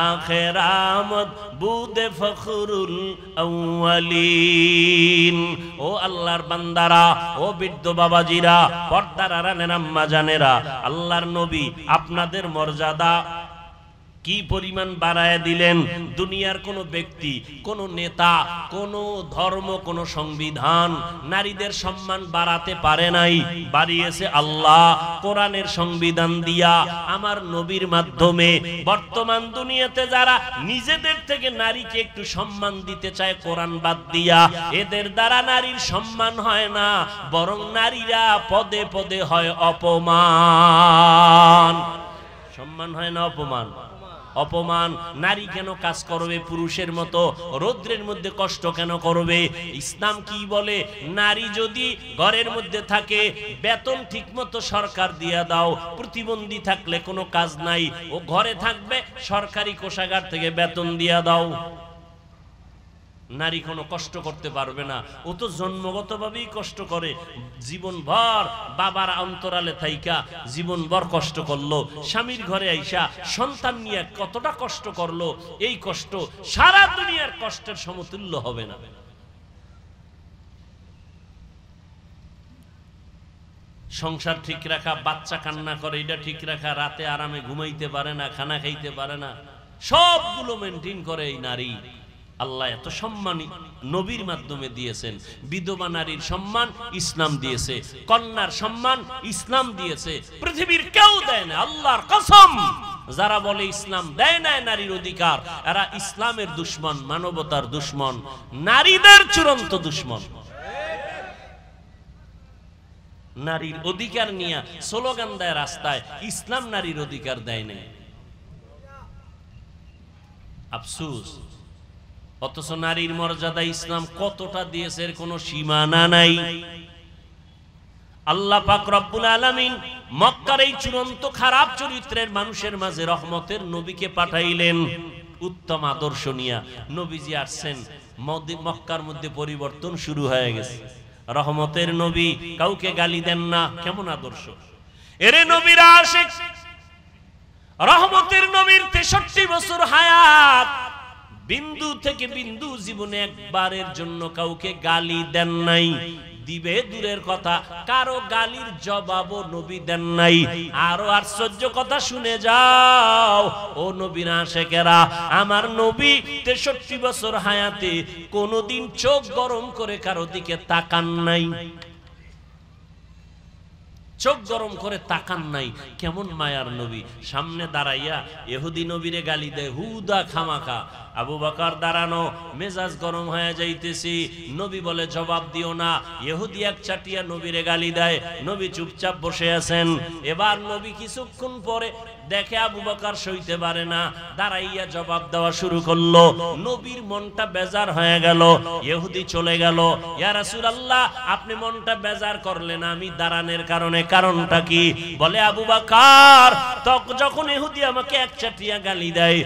আখির আমদ বুদে ফখরুল আউয়ালিন। ও আল্লাহর বান্দারা, ও বৃদ্ধ বাবাজিরা, পর্দার আড়ালের আম্মা জানেরা, আল্লাহর নবী আপনাদের মর্যাদা কি পরিমাণ বাড়ায় দিলেন। দুনিয়ার কোন ব্যক্তি, কোন নেতা, কোন ধর্ম, কোন সংবিধান নারীদের সম্মান বাড়াতে পারে নাই। বাড়িয়েছে আল্লাহ কোরআনের সংবিধান দিয়া, আমার নবীর মাধ্যমে। বর্তমান দুনিয়াতে যারা নিজেদের থেকে নারীকে একটু সম্মান দিতে চায় কোরআন বাদ দিয়া, এদের দ্বারা নারীর সম্মান হয় না, বরং নারীরা পদে পদে হয় অপমান। সম্মান হয় না অপমান? অপমান। নারী কেন কাজ করবে পুরুষের মতো, রৌদ্রের মধ্যে কষ্ট কেন করবে? ইসলাম কি বলে? নারী যদি ঘরের মধ্যে থাকে, বেতন ঠিকমতো সরকার দিয়া দাও, প্রতিবন্ধী থাকলে কোনো কাজ নাই, ও ঘরে থাকবে, সরকারি কোষাগার থেকে বেতন দিয়া দাও। নারী কোনো কষ্ট করতে পারবে না, ও তো জন্মগতভাবেই কষ্ট করে। জীবনভর বাবার অন্তরালে থাইকা জীবনভর কষ্ট করলো, স্বামীর ঘরে আইসা সন্তান নিয়ে কতটা কষ্ট করলো, এই কষ্ট সারা দুনিয়ার কষ্টের সমতুল্য হবে না। সংসার ঠিক রাখা, বাচ্চা কান্না করে এটা ঠিক রাখা, রাতে আরামে ঘুমাইতে পারে না, খানা খাইতে পারে না, সবগুলো মেনটেন করে এই নারী। আল্লাহ এত সম্মান নবীর মাধ্যমে দিয়েছেন। বিধবা নারীর সম্মান ইসলাম দিয়েছে, কন্যার সম্মান ইসলাম দিয়েছে, পৃথিবীর কেউ দেয় না, আল্লাহর কসম। যারা বলে ইসলাম দেয় না নারীর অধিকার, এরা ইসলামের দুশমন, মানবতার দুশমন, নারীদের চূড়ান্ত দুশমন। নারীর অধিকার নিয়ে স্লোগান দেয় রাস্তায়, ইসলাম নারীর অধিকার দেয় না। আফসোস। অথচ নারীর মর্যাদা ইসলাম কতটা দিয়েছে এর কোনো সীমানা নাই। আল্লাহ পাক রব্বুল আলামিন মক্কার এই চূড়ান্ত খারাপ চরিত্রের মানুষের মাঝে রহমতের নবীকে পাঠাইলেন। উত্তম আদর্শ নিয়া নবীজি আসছেন, মক্কার মধ্যে পরিবর্তন শুরু হয়ে গেছে। রহমতের নবী, কাউকে গালি দেন না, কেমন আদর্শ! এরে নবীরা আশিক, রহমতের নবীর 63 বছর হায়াত, বিন্দু থেকে বিন্দু জীবনে একবারের জন্য কাউকে গালি দেন নাই। দিবে দূরের কথা, কারো গালির জবাবও নবী দেন নাই। আরো আশ্চর্য কথা শুনে যাও ও নবীর আশিকেরা, আমার নবী 63 বছর হায়াতে কোনদিন চোখ গরম করে কারো দিকে তাকান নাই, চোখ গরম করে তাকান নাই। কেমন মায়ার নবী! সামনে দাঁড়াইয়া ইহুদি নবীরে গালি দেয় হুদা খামাখা। আবু বকর দাঁড়ানো, মেজাজ গরম হয়ে যাইতেছি, নবী বলে জবাব দিও না। ইহুদি এক চাটিয়া নবীরে গালি দেয়, নবী চুপচাপ বসে আছেন। এবার নবী কিছুক্ষণ পরে দেখে আবু বকর সইতে পারে না, দাঁড়াইয়া জবাব দেওয়া শুরু করলো। নবীর মনটা বেজার হয়ে গেল, ইহুদি চলে গেল। ইয়া রাসূলুল্লাহ, আপনি মনটা বেজার করলেন, আমি দাঁড়ানোর কারণে, কারণটা কি? বলে আবু বকর, যখন ইহুদি আমাকে এক চাটিয়া গালি দেয়,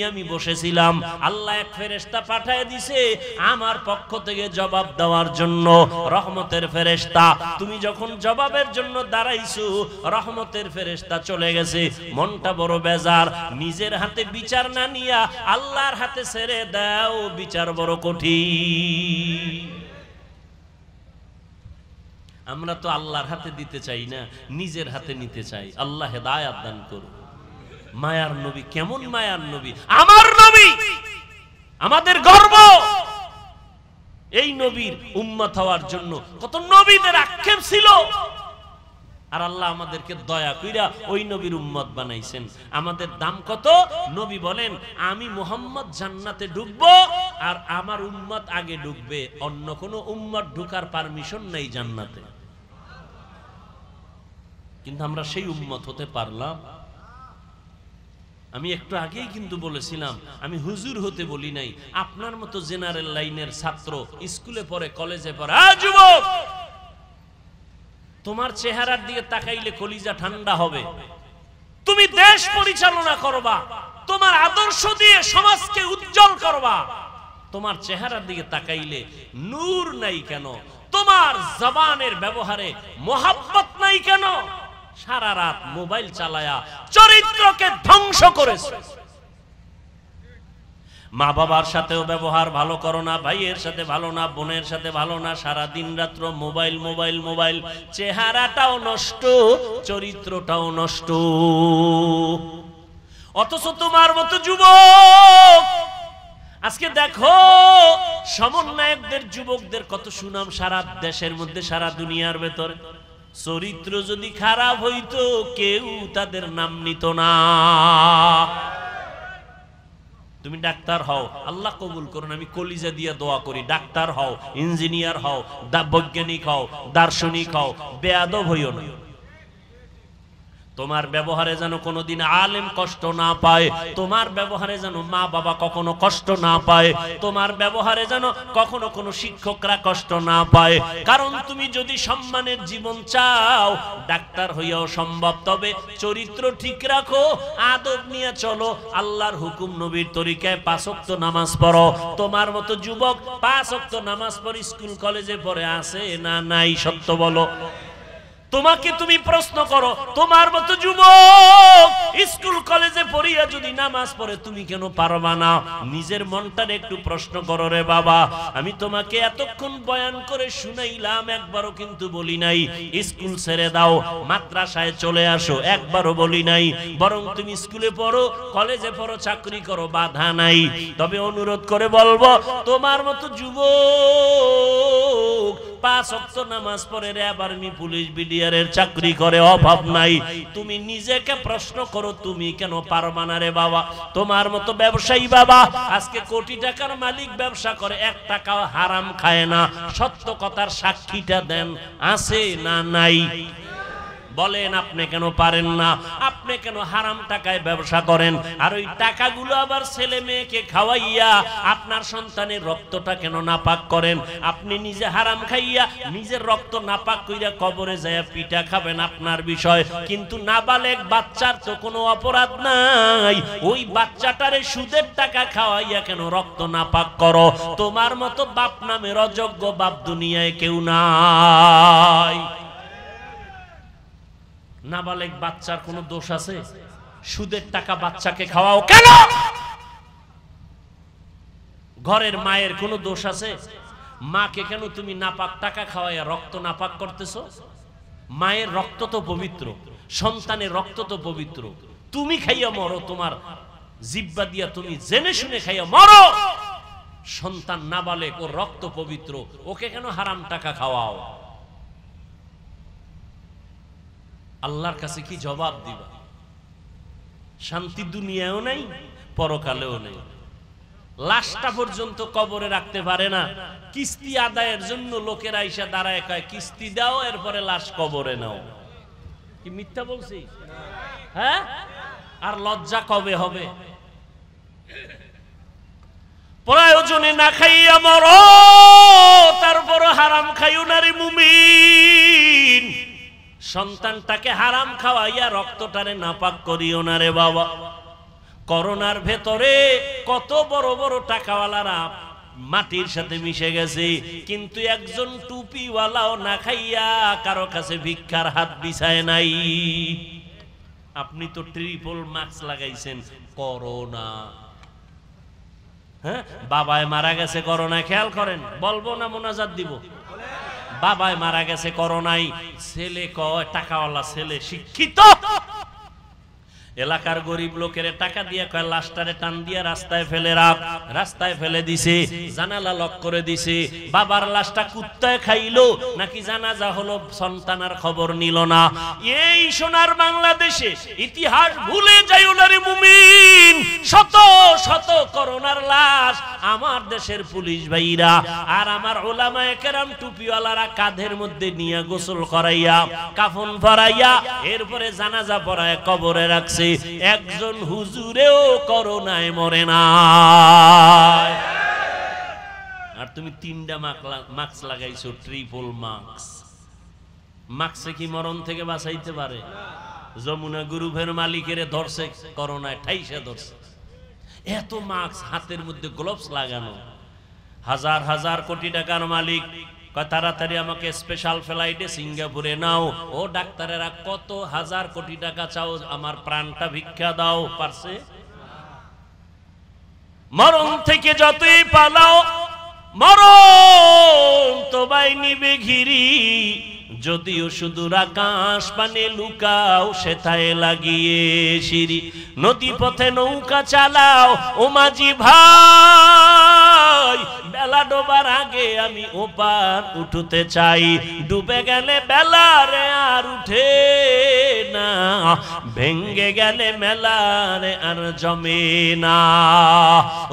আমি বসেছিলাম, আল্লাহ এক ফেরেশতা পাঠিয়ে দিয়েছে আমার পক্ষ থেকে জবাব দেওয়ার জন্য, রহমতের ফেরেশতা। তুমি যখন জবাবের জন্য দাঁড়াইছো, রহমতের ফেরেশতা চলে গেছে। মনটা বড় বেজার, নিজের হাতে বিচার না নিয়া আল্লাহর হাতে ছেড়ে দাও, বিচার বড় কঠিন। আমরা তো আল্লাহর হাতে দিতে চাই না, নিজের হাতে নিতে চাই। আল্লাহ হেদায়েত দান করুন। মায়ার নবী, কেমন মায়ার নবী! আমার নবী আমাদের গর্ব। এই নবীর উম্মত হওয়ার জন্য কত নবীদের আক্ষেপ ছিল, আর আল্লাহ আমাদেরকে দয়া কইরা ওই নবীর উম্মত বানাইছেন। আমাদের দাম কত? নবী বলেন, আমি মুহাম্মদ জান্নাতে ঢুকবো আর আমার উম্মত আগে ঢুকবে, অন্য কোন উম্মত ঢুকার পারমিশন নাই জান্নাতে। কিন্তু আমরা সেই উম্মত হতে পারলাম? আমি একটু আগেই কিন্তু বলেছিলাম, আমি হুজুর হতে বলি নাই, আপনার মতো জেনারেল লাইনের ছাত্র, স্কুলে পড়ে, কলেজে পড়ে। যুবক, তোমার চেহারার দিকে তাকাইলে কলিজা ঠান্ডা হবে। তুমি দেশ পরিচালনা করবা, তোমার আদর্শ দিয়ে সমাজকে উজ্জ্বল করবা। তোমার চেহারার দিকে তাকাইলে নূর নাই কেন? তোমার জবানের ব্যবহারে মোহাব্বত নাই কেন? সারা রাত মোবাইল চালায়া চরিত্রকে ধ্বংস করেছে। মা বাবার সাথেও ব্যবহার ভালো করো না, ভাইয়ের সাথে ভালো না, বোনের সাথে ভালো না, সারা দিন রাত্র মোবাইল মোবাইল মোবাইল। চেহারাটাও নষ্ট, চরিত্রটাও নষ্ট। অথচ তোমার মতো যুবক আজকে দেখো, সমন্বয়কদের যুবকদের কত সুনাম সারা দেশের মধ্যে, সারা দুনিয়ার ভেতরে। চরিত্র যদি খারাপ হইতো কেউ তাদের নাম নিত না। তুমি ডাক্তার হও, আল্লাহ কবুল করুন, আমি কলিজা দিয়ে দোয়া করি। ডাক্তার হও, ইঞ্জিনিয়ার হও, বৈজ্ঞানিক হও, দার্শনিক হও, বেয়াদব হইও না। তোমার ব্যবহারে যেন কোনোদিন আলেম কষ্ট না পায়, তোমার ব্যবহারে যেন মা বাবা কখনো কষ্ট না পায়, তোমার ব্যবহারে যেন কখনো কোনো শিক্ষকরা কষ্ট না পায়। কারণ তুমি যদি সম্মানের জীবন চাও, ডাক্তার হইয়াও সম্ভব, তবে চরিত্র ঠিক রাখো, আদব নিয়ে চলো, আল্লাহর হুকুম নবীর তরিকায় 5 ওয়াক্ত নামাজ পড়ো। তোমার মতো যুবক 5 ওয়াক্ত নামাজ পড়ে স্কুল কলেজে পড়ে আছে না নাই? সত্য বলো। তোমাকে তুমি প্রশ্ন করো, তোমার মতো যুবক স্কুল কলেজে পড়িয়া যদি নামাজ পড়ে তুমি কেন পারবা না? নিজের মনটার একটু প্রশ্ন করো রে বাবা। আমি তোমাকে এতক্ষণ বয়ান করে শুনাইলাম, একবারও কিন্তু বলি নাই স্কুল ছেড়ে দাও, মাদ্রাসায় চলে আসো, একবারও বলি নাই। বরং তুমি স্কুলে পড়ো, কলেজে পড়ো, চাকরি করো, বাধা নাই। তবে অনুরোধ করে বলবো, তোমার মতো যুবক 5 ওয়াক্ত নামাজ পড়ে র্যাব, আর্মি, পুলিশ, বিডিআরের চাকরি করে, অভাব নাই। তুমি নিজেকে প্রশ্ন করো, তুমি কেন পারবা না রে বাবা? তোমার মতো ব্যবসায়ী বাবা আজকে কোটি টাকার মালিক, ব্যবসা করে, 1 টাকাও হারাম খায় না। সত্য কথার সাক্ষীটা দেন, আছে না নাই? বলেন আপনি কেন পারেন না? আপনি কেন হারাম টাকায় ব্যবসা করেন, আর ওই টাকাগুলো আবার ছেলে মেয়েকে খাওয়াইয়া আপনার সন্তানের রক্তটা কেন নাপাক করেন? আপনি নিজে হারাম খাইয়া নিজের রক্ত নাপাক কইরা কবরে যায় পিঠা খাবেন, আপনার বিষয়। কিন্তু নাবালেগ বাচ্চার তো কোনো অপরাধ নাই, ওই বাচ্চাটারে সুদের টাকা খাওয়াইয়া কেন রক্ত নাপাক করো? তোমার মতো বাপ নামের অযোগ্য বাপ দুনিয়ায় কেউ নাই। নাবালেগ বাচ্চার কোনো দোষ আছে? সুদের টাকা বাচ্চাকে খাওয়াও কেন? ঘরের মায়ের কোনো দোষ আছে? মাকে কেন তুমি নাপাক টাকা খাওয়াইয়া রক্ত নাপাক করতেছো? মায়ের রক্ত তো পবিত্র, সন্তানের রক্ত তো পবিত্র। তুমি খাইয়া মরো, তোমার জিহ্বা দিয়া তুমি জেনে শুনে খাইয়া মরো। সন্তান নাবালেগ, ওর রক্ত পবিত্র, ওকে কেন হারাম টাকা খাওয়াও? আল্লাহর কাছে কি জবাব দিবা? শান্তি দুনিয়ায়ও নাই, পরকালেও নেই। লাশটা পর্যন্ত কবরে রাখতে পারে না, কিস্তি আদায়ের জন্য লোকেরা এসে দাঁড়ায় কয় কিস্তি দাও, এরপরে লাশ কবরে নাও। কি মিথ্যা বলছি? হ্যাঁ? আর লজ্জা কবে হবে? প্রয়োজনে না খাইয়া মরো, তারপর হারাম খাইও না রে মুমিন। সন্তানটাকে হারাম খাওয়াইয়া রক্তটারে নাপাক করিও না রে বাবা। করোনার ভেতরে কত বড় বড় টাকাওয়ালারা মাটির সাথে মিশে গেছে, কিন্তু একজন টুপিওয়ালাও না খাইয়া কারো কাছে ভিক্ষার হাত বিছায় নাই। আপনি তো ট্রিপল মাস্ক লাগাইছেন, করোনা। হ্যাঁ, বাবায় মারা গেছে করোনায়, খেয়াল করেন। বলবো না মোনাজাত দিব? বাবায় মারা গেছে করোনায়, ছেলে কয় টাকাওয়ালা ছেলে, শিক্ষিত, এলাকার গরিব লোকের টাকা দিয়ে কয় লাশটারে টান দিয়ে রাস্তায় ফেলে রাখ। রাস্তায় ফেলে দিছে, জানালা লক করে দিছে। বাবার লাশটা কুত্তায় খাইলো নাকি জানাজা হলো, সন্তানার খবর নিল না। এই সোনার বাংলাদেশে ইতিহাস ভুলে যাইও না রে মুমিন। শত শত করোনার লাশ আমার দেশের পুলিশ ভাইরা আর আমার ওলামায়ে কেরাম টুপিওয়ালারা কাঁধের মধ্যে নিয়ে গোসল করাইয়া, কাফন পরাইয়া, এরপরে জানাজা পড়ায় কবরে রাখছে। একজন হুজুরেও করোনায় মরে না। আর তুমি 3টা মাস্ক লাগাইছো, ট্রিপল মাস্ক। মাস্কে কি মরণ থেকে বাঁচাইতে পারে? যমুনা গ্রুপের মালিকের ধরছে করোনায়, ঠাইসে ধরছে। এত মাস্ক, হাতের মধ্যে গ্লোভস লাগানো। হাজার হাজার কোটি টাকার মালিক তাড়াতাড়ি আমাকে স্পেশাল ফ্লাইটে সিঙ্গাপুরে নাও। ও ডাক্তারেরা কত হাজার কোটি টাকা চাও, আমার প্রাণটা ভিক্ষা দাও, পারছে? মরণ থেকে যতই পালাও, মরণ তোমায় নিবে ঘিরি। যদিও সুদূর আকাশ পানে লুকাও, সেথায় লাগিয়ে সিঁড়ি। নদী পথে নৌকা চালাও ও মাঝি ভাই, বেলা ডোবার আগে আমি ওপার উঠতে চাই, ডুবে গেলে বেলা রে আর উঠে না, ভেঙ্গে গেলে মেলা রে আর জমে না।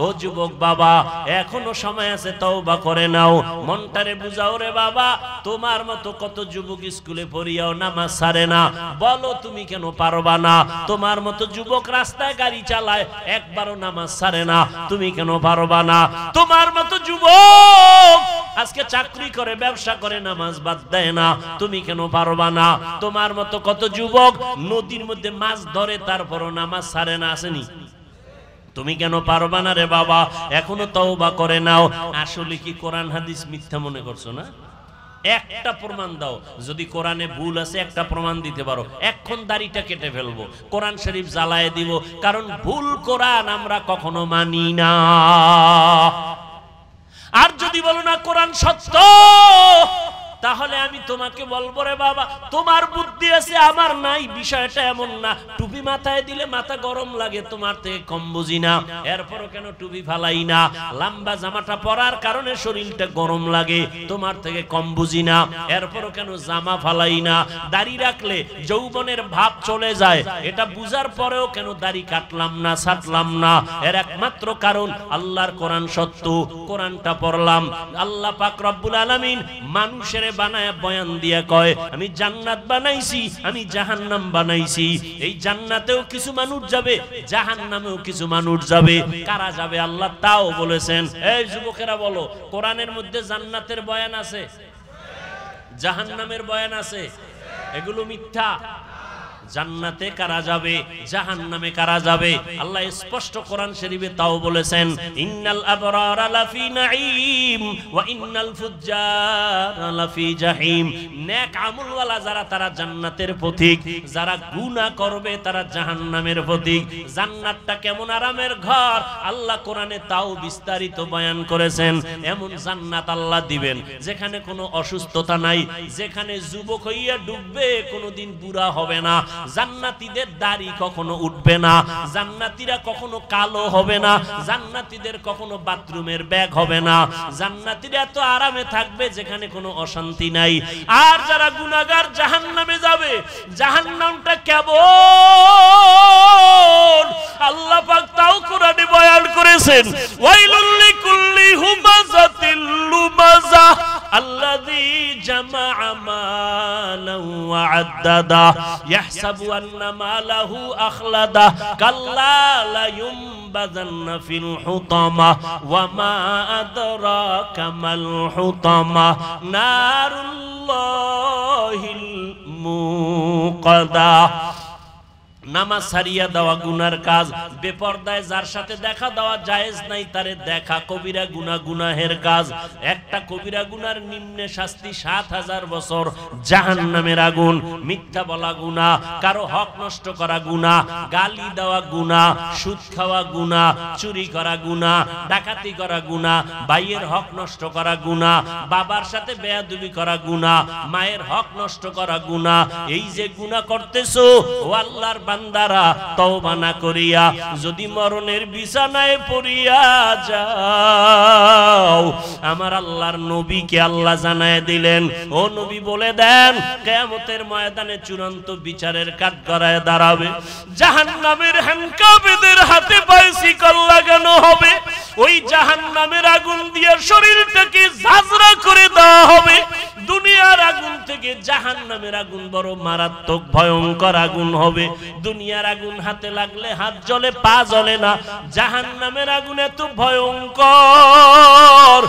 ও যুবক বাবা, এখনো সময় আছে, তওবা করে নাও, মনটারে বুঝাও রে বাবা। তোমার মতো কত যুবক স্কুলে পড়িয়াও নামাজ ছাড়ে না, বলো তুমি কেন পারবা না? তোমার মতো যুবক রাস্তায় গাড়ি চালায়, একবারও নামাজ ছাড়ে না, তুমি কেন পারবা না? তোমার মতো যুবক আজকে চাকরি করে, ব্যবসা করে, নামাজ বাদ দেয় না, তুমি কেন পারবা না? তোমার মতো কত যুবক নদীর মধ্যে মাছ ধরে, তারপরও নামাজ ছাড়ে না, আসেনি? তুমি কেন পারবা না রে বাবা? এখনো তওবা করে নাও। আসলে কি কোরআন হাদিস মিথ্যা মনে করছো না? একটা প্রমাণ দাও, যদি কোরআনে ভুল আছে একটা প্রমাণ দিতে পারো, এখন দাড়িটা কেটে ফেলবো, কোরআন শরীফ জ্বালায় দিব, কারণ ভুল কোরআন আমরা কখনো মানি না। আর যদি বলো না কোরআন সত্য, তাহলে আমি তোমাকে বলবো রে বাবা, তোমার বুদ্ধি আছে আমার নাই, বিষয়টা এমন না। টুপি মাথায় দিলে মাথা গরম লাগে, তোমার থেকে কম বুঝি না, এরপরও কেন টুপি ফালাই না? লম্বা জামাটা পরার কারণে শরীরটা গরম লাগে, তোমার থেকে কম বুঝি না, এরপরও কেন জামা ফালাই না? দাড়ি রাখলে যৌবনের ভাব চলে যায়, এটা বুঝার পরেও কেন দাড়ি কাটলাম না, ছাটলাম না? এর একমাত্র কারণ আল্লাহর কোরআন সত্য, কোরআনটা পড়লাম। আল্লাহ পাক রব্বুল আলামিন মানুষের বানায় বয়ান দিয়া কয়, আমি জান্নাত বানাইছি, আমি জাহান্নাম বানাইছি। এই জান্নাতেও কিছু মানুষ যাবে, জাহান্নামেও কিছু মানুষ যাবে। কারা যাবে আল্লাহ তাও বলেছেন। এই যুবকেরা বলো, কোরআনের মধ্যে জান্নাতের বয়ান আছে, জাহান্নামের বয়ান আছে, এগুলো মিথ্যা। জান্নাতে কারা যাবে, জাহান্নামে কারা যাবে? আল্লাহ স্পষ্ট কোরআন শরীফে তাও বলেছেন, ইন্নাল আবরারা লাফি নাঈম ওয়া ইন্নাল ফুজ্জারা লাফি জাহিম। নেক আমলওয়ালা যারা, তারা জান্নাতের পথিক, যারা গুনাহ করবে তারা জাহান্নামের পথিক। জান্নাতটা কেমন আরামের ঘর, আল্লাহ কোরআনে তাও বিস্তারিত বয়ান করেছেন। এমন জান্নাত আল্লাহ দিবেন যেখানে কোনো অসুস্থতা নাই, যেখানে যুবক হইয়া ডুববে কোনোদিন বুড়া হবে না, জান্নাতীদের দাড়ি কখনো উঠবে না, জান্নাতীরা কখনো কালো হবে না, জান্নাতীদের কখনো বাথরুমের ব্যাগ হবে না, জান্নাতীরা এত আরামে থাকবে যেখানে কোনো অশান্তি নাই। আর যারা গুনাহগার জাহান্নামে যাবে, জাহান্নামটা কেমন আল্লাহ পাক তাও কোরআনে বয়ান করেছেন, ওয়াইলুল লিকুল্লি হুমাযাতিল লুমাযা আল্লাযী জামাআ মালান ওয়া আদ্দাদা ইয়াহসাবু আন্না মালাহু আখলাদা কাল্লা লা ইউমবাযান্না ফিল হুতামা ওয়া মা আদরাকা মাল হুতামা নারুল্লাহিল মুকাদা। নামাজ ছাড়িয়া দেওয়া গুনার কাজ, বেপরদায় যার সাথে দেখা দেওয়া জায়েজ নাই তারে দেখা কবিরা গুনাহ, গুনাহের কাজ। একটা কবিরা গুনার নিম্নে শাস্তি ৭০০০ বছর জাহান্নামের আগুন। মিথ্যা বলা গুনাহ, কারো হক নষ্ট করা গুনাহ, গালি দেওয়া গুনাহ, সুদ খাওয়া গুনাহ, চুরি করা গুনাহ, ডাকাতি করা গুনাহ, ভাইয়ের হক নষ্ট করা গুনাহ, বাবার সাথে বেয়াদবি করা গুনাহ, মায়ের হক নষ্ট করা গুনাহ। এই যে গুনাহ করতেছো, ও আল্লাহর বান্দারা, তওবা না করিয়া যদি মরণের বিছানায় পড়িয়া যাও, আমার আল্লাহর নবীকে আল্লাহ জানায় দিলেন, ও নবী বলে দেন, কিয়ামতের ময়দানে চূড়ান্ত বিচারের কাঠগড়ায় দাঁড়াবে, জাহান্নামের হ্যান্ডকাপেদের হাতে পায়ে শিকল লাগানো হবে, ওই জাহান্নামের আগুন দিয়ে শরীরটাকে ঝাঁঝরা করে দেওয়া হবে। দুনিয়ার আগুন থেকে জাহান্নামের আগুন বড় মারাত্মক ভয়ঙ্কর আগুন হবে। দুনিয়ার আগুন হাতে লাগলে হাত জ্বলে, পা জ্বলে না, জাহান্নামের আগুন এত ভয়ঙ্কর,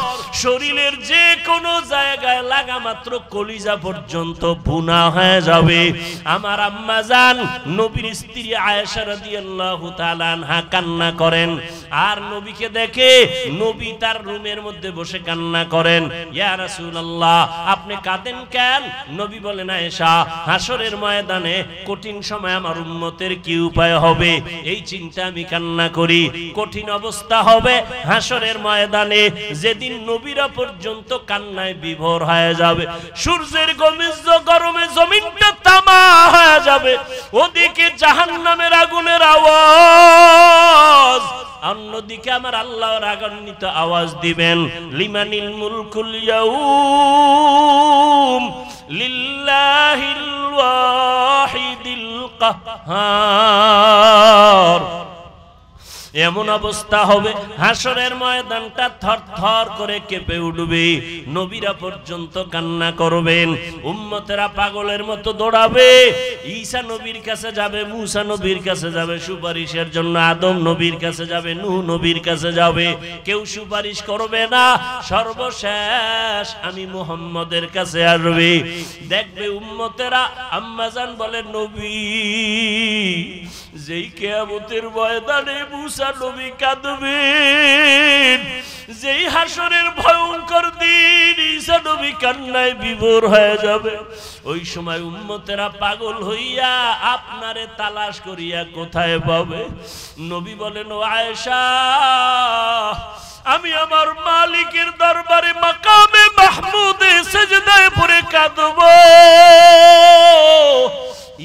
শরীরের যে কোনো জায়গায় লাগা মাত্র কলিজা পর্যন্ত ভুনা হয়ে যাবে। আমার আম্মা জান নবীর স্ত্রী আয়েশা রাদিয়াল্লাহু তাআলা আনহা কান্না করেন, আর নবীকে দেখে নবী তার রুমের মধ্যে বসে কান্না করেন, ইয়া রাসূলুল্লাহ আপনি কাঁদেন কেন? নবী বলেন, আয়েশা, হাসরের ময়দানে কঠিন সময় আমার উম্মতের কি উপায় হবে, এই চিন্তা আমি কান্না করি। কঠিন অবস্থা হবে হাসরের ময়দানে, যেদিন নবী নবীরা পর্যন্ত কান্নায় বিভোর হয়ে যাবে। সূর্যের গরমে জমিনটা তামা হয়ে যাবে। ওদিকে জাহান্নামের আগুনের আওয়াজ, অন্যদিকে আমার আল্লাহ রাগান্বিত আওয়াজ দিবেন, লিমানিল মুলকুল ইয়াউম লিল্লাহিল ওয়াহিদিল কাহ্হার। এমন অবস্থা হবে, হাসরের ময়দানটা থরথর করে কেঁপে উঠবে। নবীরা পর্যন্ত কান্না করবেন, উম্মতেরা পাগলের মতো দৌড়াবে। ঈসা নবীর কাছে যাবে, মুসা নবীর কাছে যাবে সুপারিশের জন্য, আদম নবীর কাছে যাবে, নূহ নবীর কাছে যাবে, কেউ সুপারিশ করবে না। সর্বশেষ আমি মুহাম্মদের কাছে আসবে। দেখবে উম্মতেরা, আম্মাজান বলে, নবী যেই কিয়ামতের ময়দানে মুসা নবী কাঁদবেন, যেই হাসরের ভয়ঙ্কর দিন ঈসা নবী কান্নায় বিভোর হয়ে যাবে, ওই সময় উম্মতেরা পাগল হইয়া আপনারে তালাশ করিয়া কোথায় পাবে? নবী বলেন, ও আয়েশা, আমি আমার মালিকের দরবারে মাকামে মাহমুদে সিজদায় পড়ে কাঁদব।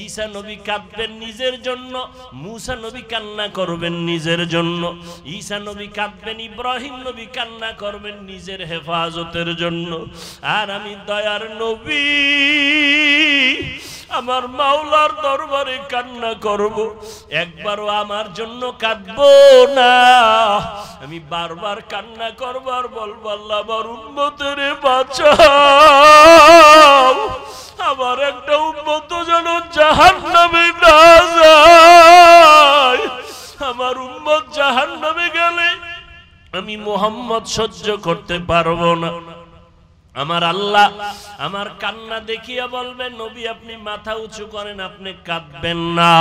ঈসা নবী কাঁদবেন নিজের জন্য, মুসা নবী কান্না করবেন নিজের জন্য, ঈসা নবী কাঁদবেন, ইব্রাহিম নবী কান্না করবেন নিজের হেফাজতের জন্য। আর আমি দয়ার নবী আমার মাওলার দরবারে কান্না করব, একবারও আমার জন্য কাঁদবো না। আমি বারবার কান্না করব আর বলবো, আল্লাহ আমার উম্মতের বাঁচাও, আমার একটা উম্মত যেন জাহান্নামে না যায়। আমার উম্মত জাহান্নামে গেলে আমি মুহাম্মদ সহ্য করতে পারবো না। আমার আল্লাহ আমার কান্না দেখিয়া বলবেন, নবী আপনি মাথা উঁচু করেন, আপনি কাঁদবেন না,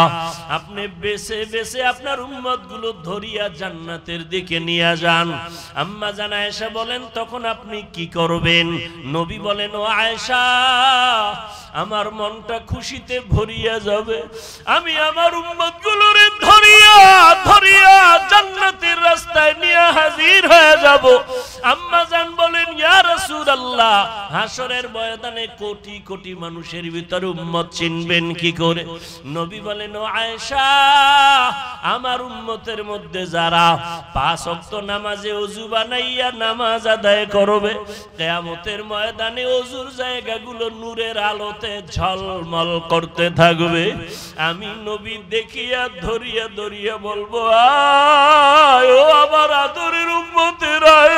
আপনি বেছে বেছে আপনার উম্মত গুলো ধরিয়া জান্নাতের দিকে নিয়ে যান। আম্মা জান আয়েশা বলেন, তখন আপনি কি করবেন? নবী বলেন, ও আয়েশা, আমার মনটা খুশিতে ভরিয়া যাবে, আমি আমার উম্মত গুলোরে ধরিয়া ধরিয়া জান্নাতের রাস্তায় নিয়ে হাজির হয়ে যাব। আম্মা জান বলেন, ইয়া রাসূলুল্লাহ, হাসরের ময়দানে কোটি কোটি মানুষের ভিতরে উম্মত চিনবেন কি করে? নবী বলেন, ও আয়েশা, আমার উম্মতের মধ্যে যারা 5 ওয়াক্ত নামাজে ওযু বানাইয়া নামাজ আদায় করবে, কিয়ামতের ময়দানে ওযুর জায়গাগুলো নূরের আলোতে ঝলমল করতে থাকবে। আমি নবী দেখিয়া ধরিয়া ধরিয়া বলবো, আয় ও আমার আদরের উম্মতের আয়,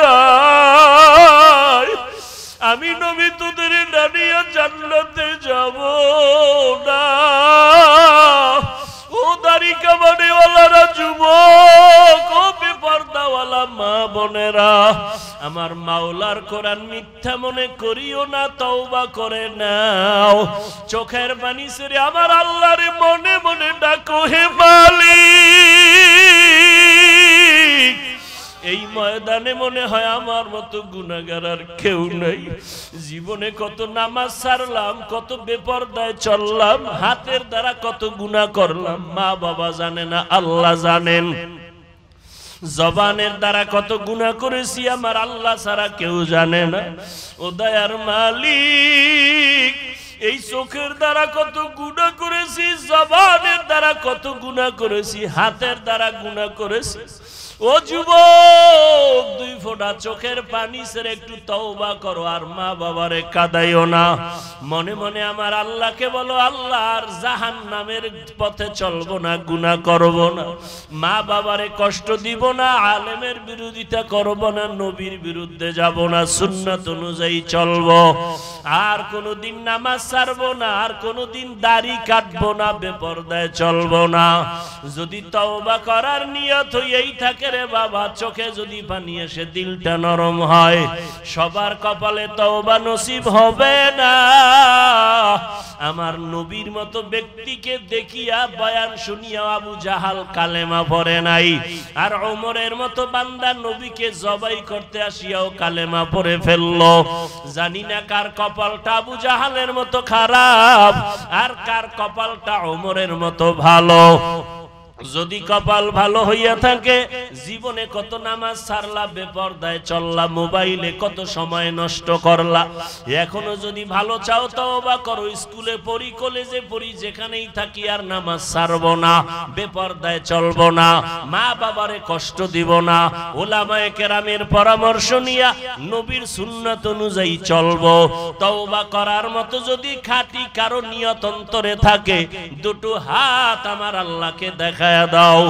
আমি নবী তোদের ডানিয়া জান্নাতে যাব না। ও দাড়ি কামানেওয়ালারা, যুবক, ও বেপরদাওয়ালা মা বোনেরা, আমার মাওলার কোরআন মিথ্যা মনে করিও না, তওবা করে নাও। চোখের পানি ছেড়ে আমার আল্লাহরে মনে মনে ডাকো, হে মালিক। এই ময়দানে মনে হয় আমার মতো গুনাহগার আর কেউ নাই। জীবনে কত নামাজ ছাড়লাম, কত বেপরদায় চললাম, হাতের দ্বারা কত গুনাহ করলাম, মা বাবা জানে না, আল্লাহ জানেন। জবানের দ্বারা কত গুনাহ করেছি, আমার আল্লাহ ছাড়া কেউ জানে না। ও দয়ার মালিক, এই চোখের দ্বারা কত গুনাহ করেছি, জবানের দ্বারা কত গুনাহ করেছি, হাতের দ্বারা গুনাহ করেছি। ও যুবক, 2 ফোঁটা চোখের পানি ছেড়ে একটু তওবা করো, আর মা বাবারে কাঁদাইও না। মনে মনে আমার আল্লাহকে বলো, আল্লাহ আর জাহান্নামের পথে চলবো না, গুনাহ করব না, মা বাবারে কষ্ট দিব না, আলেমের বিরোধিতা করব না, নবীর বিরুদ্ধে যাব না, সুন্নাত অনুযায়ী চলবো, আর কোনোদিন নামাজ ছাড়বো না, আর কোনোদিন দাড়ি কাটবো না, বেপরদায় চলবো না। যদি তওবা করার নিয়ত হইয়াই থাকে রে বাবা, চোখে যদি পানি এসে দিলটা নরম হয়, সবার কপালে তওবা নসিব হবে না। আমার নবীর মতো ব্যক্তিকে দেখিয়া বয়ান শুনিয়া আবু জাহাল কালেমা পড়ে নাই, আর ওমরের মতো বান্দা নবীকে জবাই করতে আসিয়াও কালেমা পড়ে ফেললো। জানি না কার কপালটা আবু জাহালের মতো খারাপ, আর কার কপালটা ওমরের মতো ভালো। যদি কপাল ভালো হইয়া থাকে জীবনে কত নামাজ ছাড়লা, বেপরদায় চললা, মোবাইলে কত সময় নষ্ট করলা। এখনো যদি ভালো চাও তওবা করো, স্কুলে পড়ি, কলেজে পড়ি, যেখানেই থাকি আর নামাজ ছাড়বো না, বেপরদায় চলবো না, মা বাবারে কষ্ট দিব না, উলামায়ে কেরামের পরামর্শ নিয়া নবীর সুন্নাত অনুযায়ী চলবো। তওবা করার মতো যদি খাঁটি কারো নিয়ত অন্তরে থাকে, দুটো হাত আমার আল্লাহকে দেখায় দাও।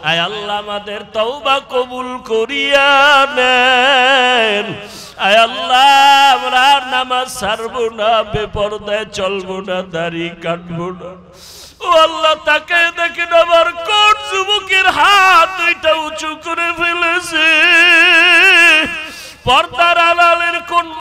আয় আল্লাহ আমাদের তওবা কবুল করিয়া নেন। আয় আল্লাহ আমরা নামাজ ছাড়বো না, বেপরদায় চলবো না, দাড়ি কাটবো না। ও আল্লাহ তাকে দেখেন আমার কোন যুবকের হাত দুইটা উঁচু করে ফেলেছে, পর্দার আড়ালের কোন